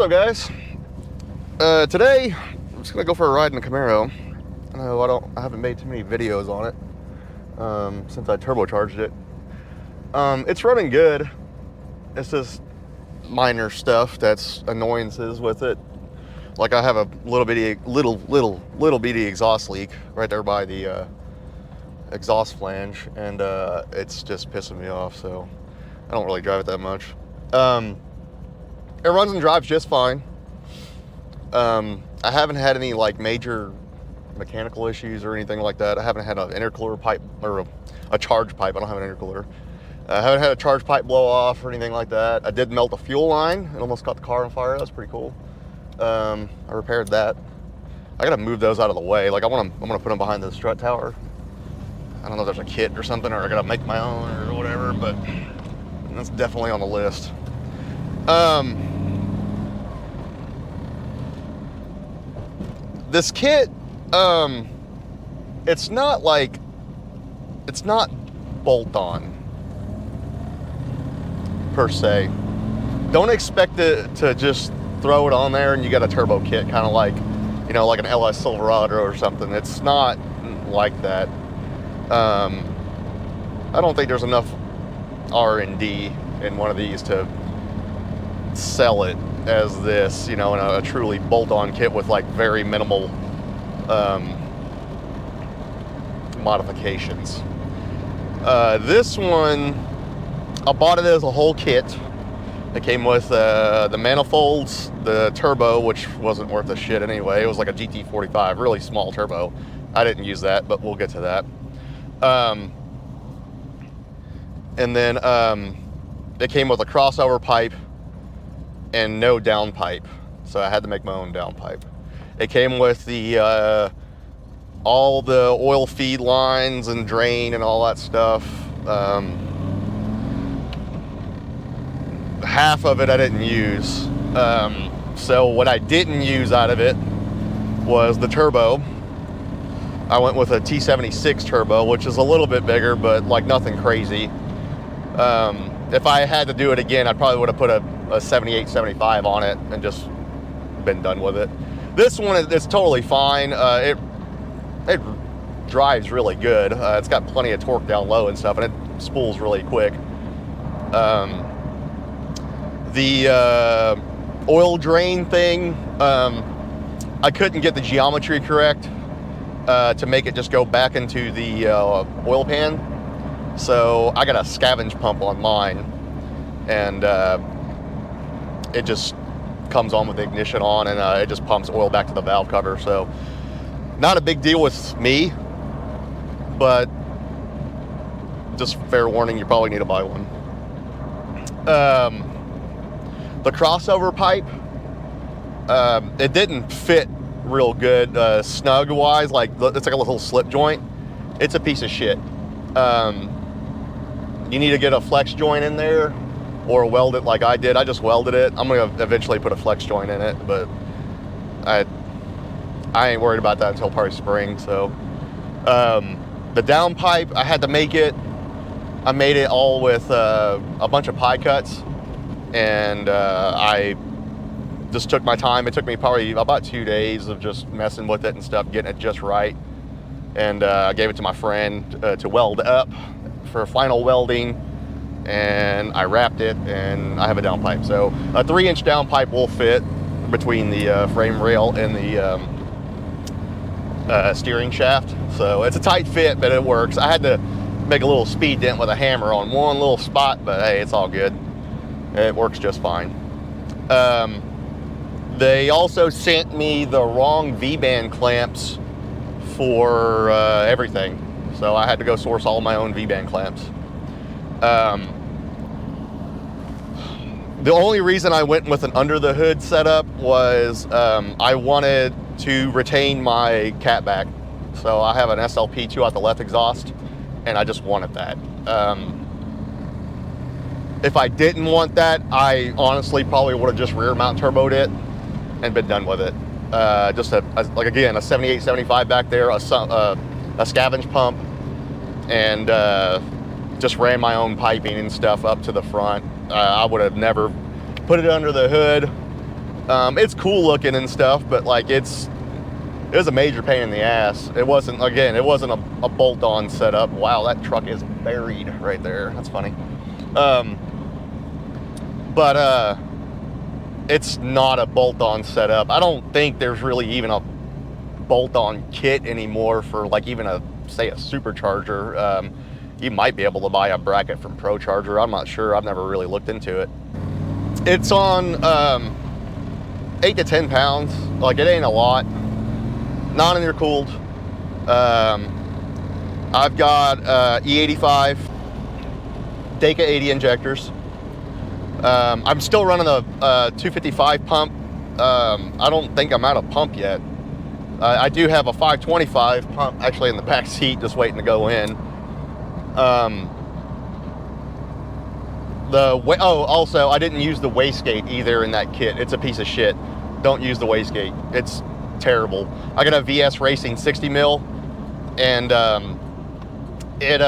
guys? Today I'm just gonna go for a ride in the Camaro. I haven't made too many videos on it since I turbocharged it. It's running good. It's just minor stuff that's annoyances with it. Like I have a little bitty exhaust leak right there by the exhaust flange, and it's just pissing me off. So I don't really drive it that much. It runs and drives just fine. I haven't had any like major mechanical issues or anything like that. I haven't had an intercooler pipe or a charge pipe. I don't have an intercooler. I haven't had a charge pipe blow off or anything like that. I did melt a fuel line. It almost caught the car on fire. That was pretty cool. I repaired that. I gotta move those out of the way. Like I'm gonna put them behind the strut tower. I don't know if there's a kit or something, or I gotta make my own or whatever, but that's definitely on the list. This kit, it's not bolt-on per se. Don't expect it to just throw it on there and you got a turbo kit, kind of like, you know, like an LS Silverado or something. It's not like that. I don't think there's enough R&D in one of these to sell it as this, you know, in a truly bolt-on kit with like very minimal modifications. This one, I bought it as a whole kit. It came with the manifolds, the turbo, which wasn't worth a shit anyway. It was like a GT45, really small turbo. I didn't use that, but we'll get to that. And then it came with a crossover pipe and no downpipe, so I had to make my own downpipe. It came with the all the oil feed lines and drain and all that stuff. Half of it I didn't use. So what I didn't use out of it was the turbo. I went with a T76 turbo, which is a little bit bigger, but like nothing crazy. If I had to do it again, I probably would have put a 78, 75 on it and just been done with it. This one is totally fine. It drives really good. It's got plenty of torque down low and stuff, and it spools really quick. The oil drain thing, I couldn't get the geometry correct to make it just go back into the oil pan. So I got a scavenge pump on mine, and it just comes on with the ignition on, and it just pumps oil back to the valve cover. So not a big deal with me, but just fair warning, you probably need to buy one. The crossover pipe, it didn't fit real good snug wise. Like it's like a little slip joint. It's a piece of shit. You need to get a flex joint in there or weld it like I did. I just welded it. I'm gonna eventually put a flex joint in it, but I ain't worried about that until probably spring. So the downpipe, I had to make it. I made it all with a bunch of pie cuts, and I just took my time. It took me probably about 2 days of just messing with it and stuff, getting it just right. And I gave it to my friend to weld up for final welding, and I wrapped it, and I have a downpipe. So a 3-inch downpipe will fit between the frame rail and the steering shaft. So it's a tight fit, but it works. I had to make a little speed dent with a hammer on one little spot, but hey, it's all good. It works just fine. They also sent me the wrong V-band clamps for everything. So I had to go source all my own V-band clamps. The only reason I went with an under the hood setup was I wanted to retain my catback. So I have an SLP2 out the left exhaust, and I just wanted that. If I didn't want that, I honestly probably would have just rear mount turboed it and been done with it. Just like again, a 78, 75 back there, a scavenge pump, and just ran my own piping and stuff up to the front. I would have never put it under the hood It's cool looking and stuff, but like it was a major pain in the ass. It wasn't a bolt-on setup. Wow, that truck is buried right there. That's funny. But it's not a bolt-on setup. I don't think there's really even a bolt-on kit anymore for like even say a supercharger. You might be able to buy a bracket from ProCharger. I'm not sure. I've never really looked into it. It's on 8 to 10 pounds. Like, it ain't a lot. Non-intercooled. I've got E85 Deka 80 injectors. I'm still running a 255 pump. I don't think I'm out of pump yet. I do have a 525 pump actually in the back seat, just waiting to go in. Also, I didn't use the wastegate either in that kit. It's a piece of shit. Don't use the wastegate. It's terrible. I got a VS Racing 60 mil, and it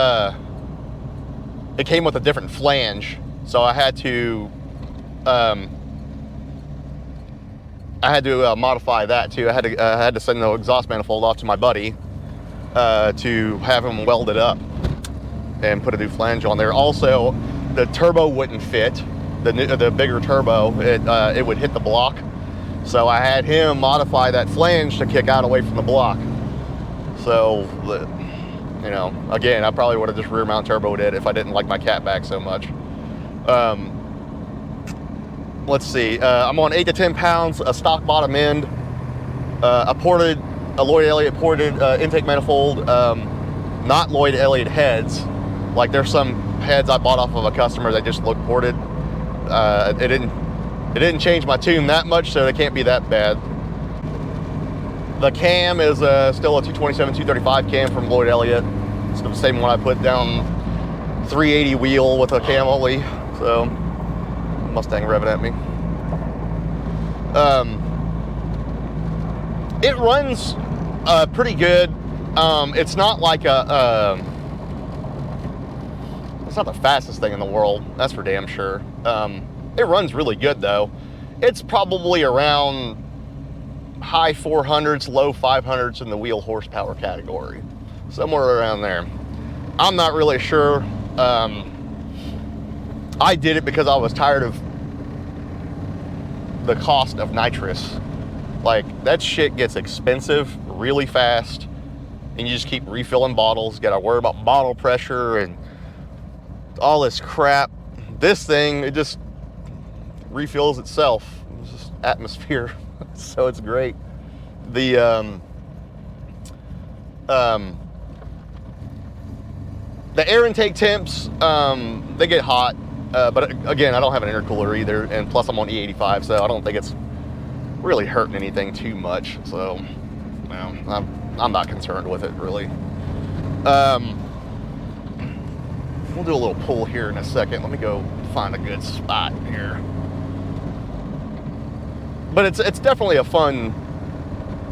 came with a different flange, so I had to modify that too. I had to send the exhaust manifold off to my buddy to have him weld it up and put a new flange on there. Also, the turbo wouldn't fit. The bigger turbo, it would hit the block. So I had him modify that flange to kick out away from the block. So, you know, again, I probably would have just rear mount turboed it if I didn't like my catback so much. Let's see, I'm on 8 to 10 pounds, a stock bottom end, a Lloyd Elliott ported intake manifold, not Lloyd Elliott heads. Like, there's some heads I bought off of a customer that just look ported. It didn't change my tune that much, so they can't be that bad. The cam is still a 227, 235 cam from Lloyd Elliott. It's the same one I put down 380 wheel with a cam only. So, Mustang revving at me. It runs pretty good. It's not like it's not the fastest thing in the world, that's for damn sure. It runs really good though. It's probably around high 400s, low 500s in the wheel horsepower category. Somewhere around there. I'm not really sure. I did it because I was tired of the cost of nitrous. Like, that shit gets expensive really fast, and you just keep refilling bottles. Gotta worry about bottle pressure and all this crap. This thing, it just refills itself. It's just atmosphere. So it's great. The air intake temps, they get hot, but again, I don't have an intercooler either, and plus I'm on E85, so I don't think it's really hurting anything too much. So, well, I'm not concerned with it really. We'll do a little pull here in a second. Let me go find a good spot here. But it's definitely a fun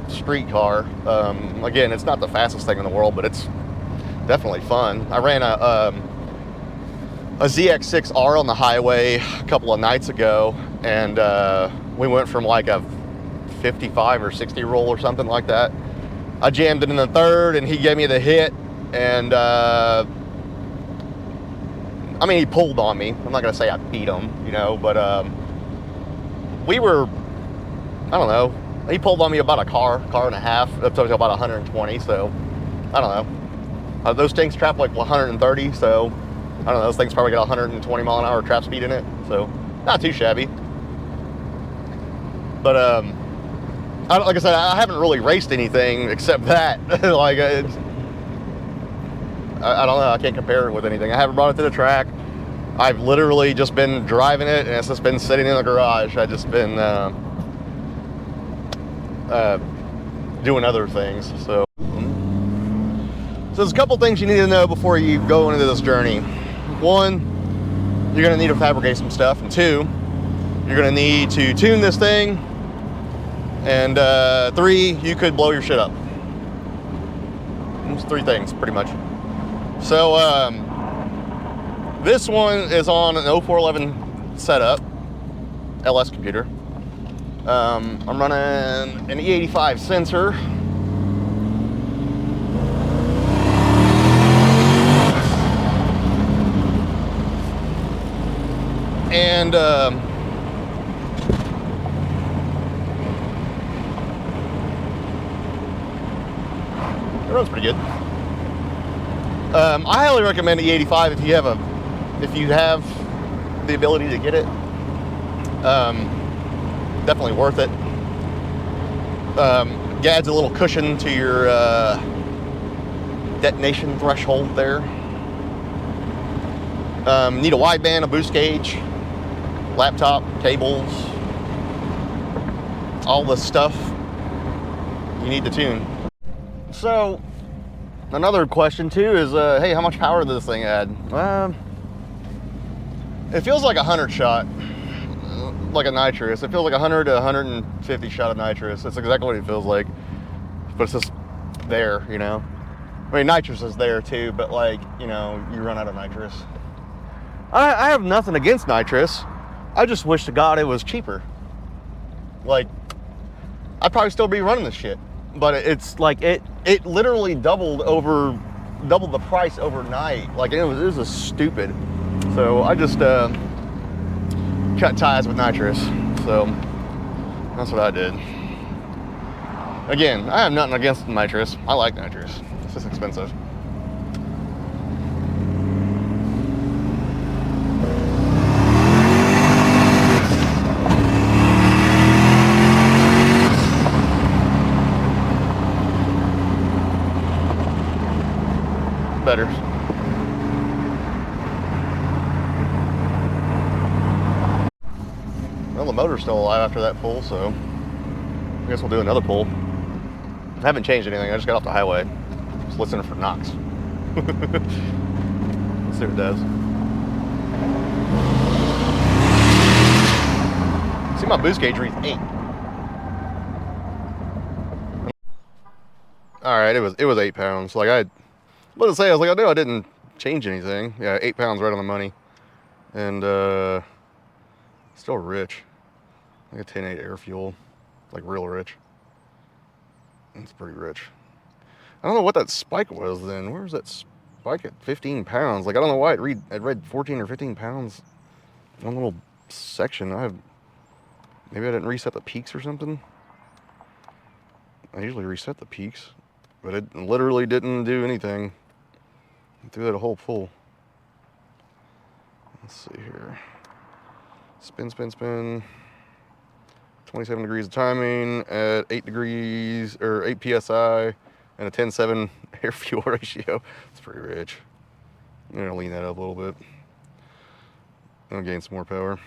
street car. Again, it's not the fastest thing in the world, but it's definitely fun. I ran a ZX6R on the highway a couple of nights ago, and we went from like a 55 or 60 roll or something like that. I jammed it in the third, and he gave me the hit, and I mean, he pulled on me. I'm not gonna say I beat him, you know, but we were, I don't know, he pulled on me about a car and a half, up to about 120, so I don't know. Those things trap like 130, so I don't know, those things probably got 120 mile an hour trap speed in it, so not too shabby. But like I said, I haven't really raced anything except that. Like, I don't know, I can't compare it with anything. I haven't brought it to the track. I've literally just been driving it, and it's just been sitting in the garage. I've just been doing other things. So there's a couple things you need to know before you go into this journey. One, you're gonna need to fabricate some stuff, and two, you're gonna need to tune this thing, and three, you could blow your shit up. Those three things, pretty much. So this one is on an 0411 setup, LS computer. I'm running an E85 sensor. And the road's pretty good. I highly recommend the E85 if you have the ability to get it. Definitely worth it. Adds a little cushion to your detonation threshold there. Need a wideband, a boost gauge, laptop, cables, all the stuff you need to tune. So another question too is, hey, how much power does this thing add? It feels like a 100 shot, like a nitrous. It feels like 100 to 150 shot of nitrous. That's exactly what it feels like, but it's just there, you know? I mean, nitrous is there too, but like, you know, you run out of nitrous. I have nothing against nitrous. I just wish to God it was cheaper. Like, I'd probably still be running this shit, but it's like, it literally doubled the price overnight. Like, it was just stupid. So I just cut ties with nitrous. So that's what I did. Again, I have nothing against nitrous. I like nitrous. It's just expensive. Better. Well, the motor's still alive after that pull, so I guess we'll do another pull. I haven't changed anything. I just got off the highway. Just listening for knocks. Let's see what it does. See, my boost gauge reads 8. All right, it was 8 pounds. Like I was say, I was like, I know I didn't change anything. Yeah, 8 pounds right on the money, and still rich. Like a 10.8 air fuel, like real rich. It's pretty rich. I don't know what that spike was then. Where was that spike at 15 pounds? Like, I don't know why it read 14 or 15 pounds. One little section. Maybe I didn't reset the peaks or something. I usually reset the peaks, but it literally didn't do anything. I threw that a whole pull. Let's see here. Spin, spin, spin. 27 degrees of timing at 8 degrees, or 8 PSI, and a 10-7 air fuel ratio. It's pretty rich. I'm gonna lean that up a little bit. I'll gain some more power.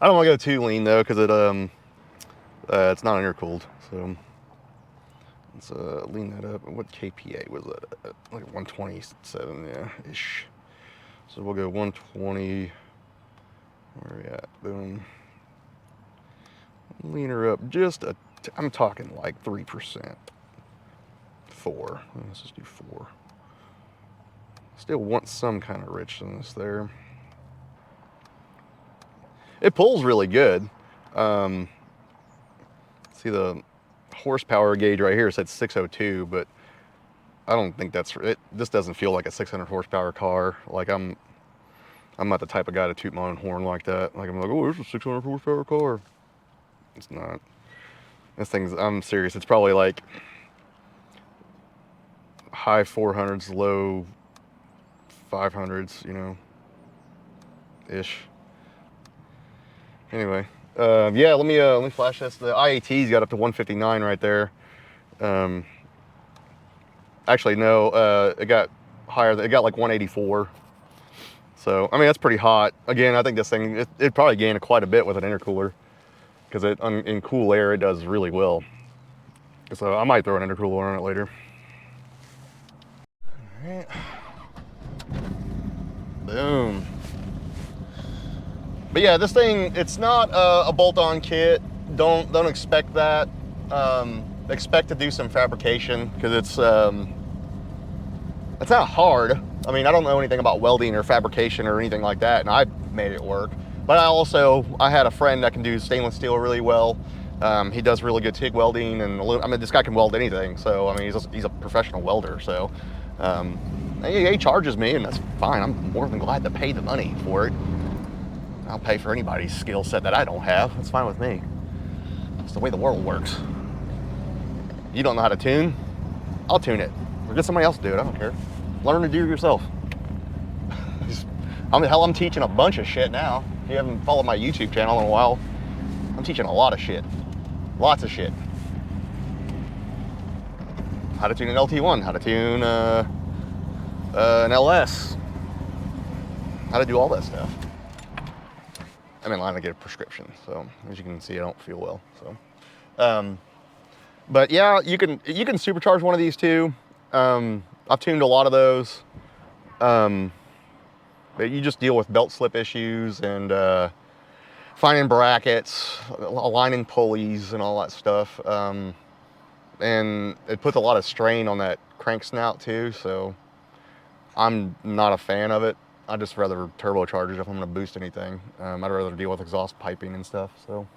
I don't want to go too lean though, because it's not intercooled. So let's lean that up. What KPA was that at? Like 127, yeah, ish. So we'll go 120. Where are we at? Boom. Lean her up just I'm talking like 3%. 4. Let's just do 4. Still want some kind of richness there. It pulls really good. See the horsepower gauge right here said 602, but I don't think that's it. This doesn't feel like a 600 horsepower car. Like I'm not the type of guy to toot my own horn like that. Like I'm like, oh, there's a 600 horsepower car. It's not. This thing's, I'm serious, it's probably like high 400s, low 500s, you know, ish. Anyway, yeah, let me flash this. The IAT's got up to 159 right there. Actually, no, it got higher. It got like 184. So, I mean, that's pretty hot. Again, I think this thing, it probably gained quite a bit with an intercooler, because in cool air, it does really well. So I might throw an intercooler on it later. All right. Boom. But yeah, this thing, it's not a bolt-on kit. Don't expect that. Expect to do some fabrication, because it's not hard. I mean, I don't know anything about welding or fabrication or anything like that, and I made it work. But I had a friend that can do stainless steel really well. He does really good TIG welding, and I mean, this guy can weld anything. So I mean, he's a professional welder. So he charges me, and that's fine. I'm more than glad to pay the money for it. I'll pay for anybody's skill set that I don't have. That's fine with me. It's the way the world works. You don't know how to tune? I'll tune it. Or get somebody else to do it. I don't care. Learn to do it yourself. I'm teaching a bunch of shit now. If you haven't followed my YouTube channel in a while, I'm teaching a lot of shit. Lots of shit. How to tune an LT1, how to tune an LS, how to do all that stuff. I'm in line to get a prescription, so as you can see, I don't feel well. So, but yeah, you can supercharge one of these too. I've tuned a lot of those. But you just deal with belt slip issues and finding brackets, aligning pulleys and all that stuff. And it puts a lot of strain on that crank snout too, so I'm not a fan of it. I'd just rather turbocharge it if I'm gonna boost anything. I'd rather deal with exhaust piping and stuff, so.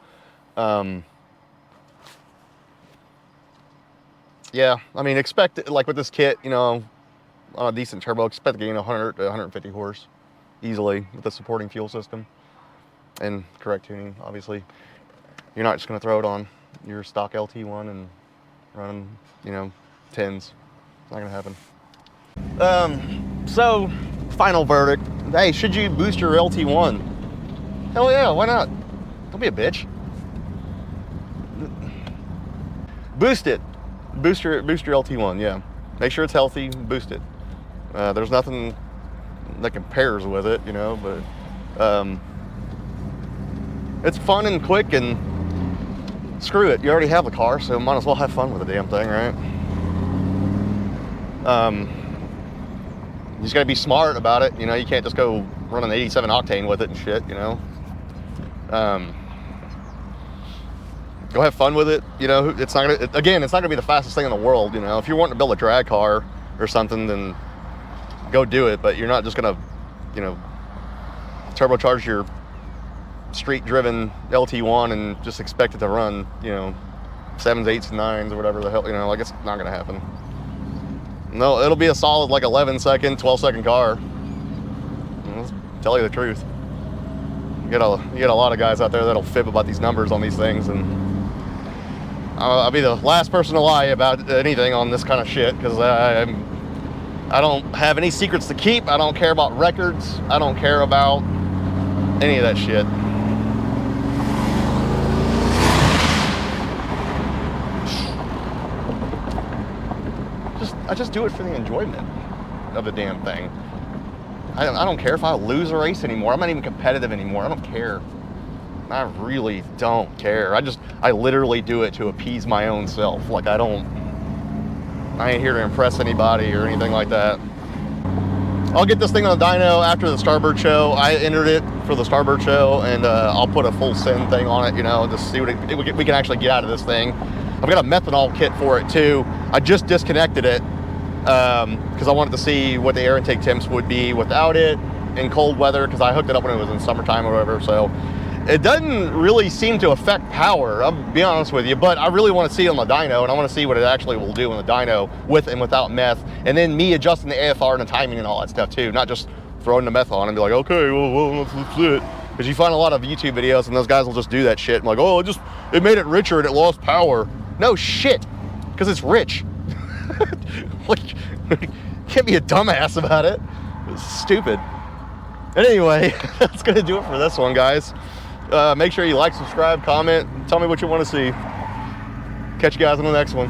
Yeah, I mean, expect, like with this kit, you know, on a decent turbo, expect to gain 100 to 150 horse easily with the supporting fuel system and correct tuning, obviously. You're not just gonna throw it on your stock LT1 and run, you know, 10s. It's not gonna happen. So, final verdict. Hey, should you boost your LT1? Hell yeah, why not? Don't be a bitch. Boost it. Boost your LT1, yeah. Make sure it's healthy, boost it. There's nothing that compares with it, you know, but it's fun and quick, and screw it. You already have the car, so might as well have fun with the damn thing, right? You just gotta be smart about it. You know, you can't just go run an 87 octane with it and shit, you know. Go have fun with it. You know, it's not gonna be the fastest thing in the world. You know, if you're wanting to build a drag car or something, then go do it. But you're not just gonna, you know, turbocharge your street-driven LT1 and just expect it to run, you know, 7s, 8s, 9s, or whatever the hell. You know, like, it's not gonna happen. No, it'll be a solid like 11-second, 12-second car. Let's tell you the truth. You get a lot of guys out there that'll fib about these numbers on these things, and I'll be the last person to lie about anything on this kind of shit, because I don't have any secrets to keep. I don't care about records. I don't care about any of that shit. I just do it for the enjoyment of the damn thing. I don't care if I lose a race anymore. I'm not even competitive anymore. I don't care. I really don't care. I literally do it to appease my own self. Like, I ain't here to impress anybody or anything like that. I'll get this thing on the dyno after the Starboard show. I entered it for the Starboard show, and I'll put a full send thing on it, you know, just see what we can actually get out of this thing. I've got a methanol kit for it too. I just disconnected it because I wanted to see what the air intake temps would be without it in cold weather, because I hooked it up when it was in summertime or whatever. So it doesn't really seem to affect power, I'll be honest with you, but I really want to see it on the dyno, and I want to see what it actually will do on the dyno with and without meth, and then me adjusting the AFR and the timing and all that stuff too, not just throwing the meth on and be like, okay, well that's it. Because you find a lot of YouTube videos and those guys will just do that shit. I'm like, oh, it made it richer and it lost power. No shit, because it's rich. Like, you can't be a dumbass about it. It's stupid. And anyway, that's gonna do it for this one, guys. Make sure you like, subscribe, comment, tell me what you want to see. Catch you guys on the next one.